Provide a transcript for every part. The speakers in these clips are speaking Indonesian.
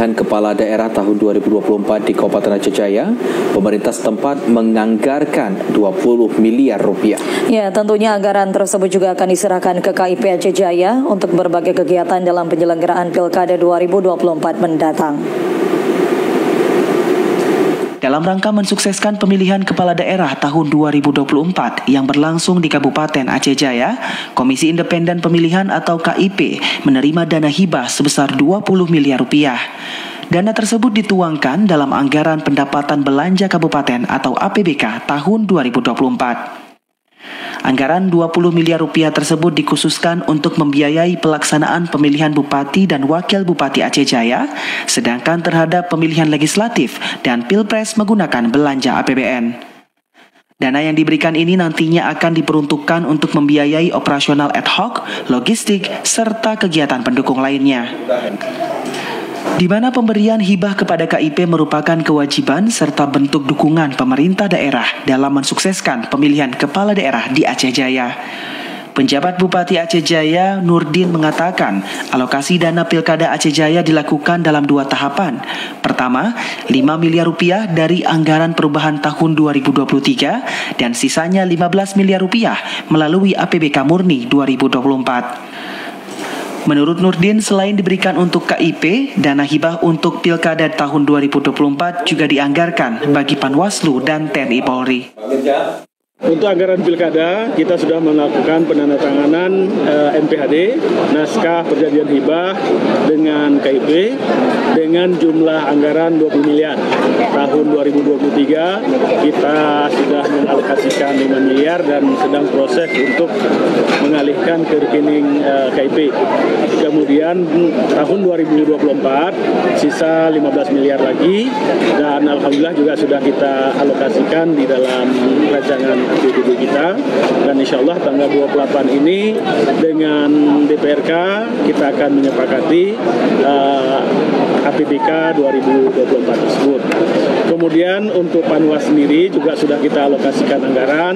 Kepala Daerah tahun 2024 di Kabupaten Aceh Jaya, pemerintah setempat menganggarkan 20 miliar rupiah. Ya, tentunya anggaran tersebut juga akan diserahkan ke KIP Aceh Jaya untuk berbagai kegiatan dalam penyelenggaraan Pilkada 2024 mendatang. Dalam rangka mensukseskan pemilihan kepala daerah tahun 2024 yang berlangsung di Kabupaten Aceh Jaya, Komisi Independen Pemilihan atau KIP menerima dana hibah sebesar 20 miliar rupiah. Dana tersebut dituangkan dalam anggaran pendapatan belanja kabupaten atau APBK tahun 2024. Anggaran 20 miliar rupiah tersebut dikhususkan untuk membiayai pelaksanaan pemilihan bupati dan wakil bupati Aceh Jaya, sedangkan terhadap pemilihan legislatif dan pilpres menggunakan belanja APBN. Dana yang diberikan ini nantinya akan diperuntukkan untuk membiayai operasional ad hoc, logistik, serta kegiatan pendukung lainnya. Di mana pemberian hibah kepada KIP merupakan kewajiban serta bentuk dukungan pemerintah daerah dalam mensukseskan pemilihan kepala daerah di Aceh Jaya. Penjabat Bupati Aceh Jaya, Nurdin, mengatakan alokasi dana Pilkada Aceh Jaya dilakukan dalam 2 tahapan. Pertama, 5 miliar rupiah dari anggaran perubahan tahun 2023 dan sisanya 15 miliar rupiah melalui APBK murni 2024. Menurut Nurdin, selain diberikan untuk KIP, dana hibah untuk Pilkada tahun 2024 juga dianggarkan bagi Panwaslu dan TNI Polri. Untuk anggaran Pilkada, kita sudah melakukan penandatanganan NPHD, naskah perjanjian hibah dengan KIP, dengan jumlah anggaran 20 miliar. Tahun 2023 kita sudah mengalokasikan 5 miliar dan sedang proses untuk mengalihkan ke rekening KIP. Kemudian tahun 2024 sisa 15 miliar lagi dan alhamdulillah juga sudah kita alokasikan di dalam rancangan APBD kita, dan insya Allah tanggal 28 ini dengan DPRK kita akan menyepakati APBK 2024 tersebut. Kemudian untuk Panwas sendiri juga sudah kita alokasikan anggaran,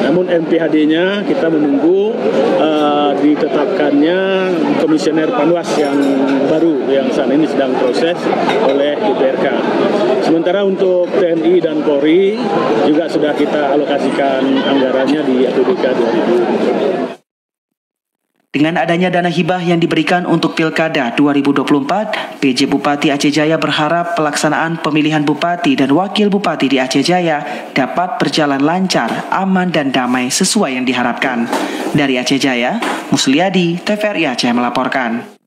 namun NPHD-nya kita menunggu ditetapkannya komisioner Panwas yang baru yang saat ini sedang proses oleh DPRK. Sementara untuk TNI dan Polri juga sudah kita alokasikan anggarannya di APBK 2024. Dengan adanya dana hibah yang diberikan untuk Pilkada 2024, PJ Bupati Aceh Jaya berharap pelaksanaan pemilihan bupati dan wakil bupati di Aceh Jaya dapat berjalan lancar, aman dan damai sesuai yang diharapkan. Dari Aceh Jaya, Musliadi, TVRI Aceh melaporkan.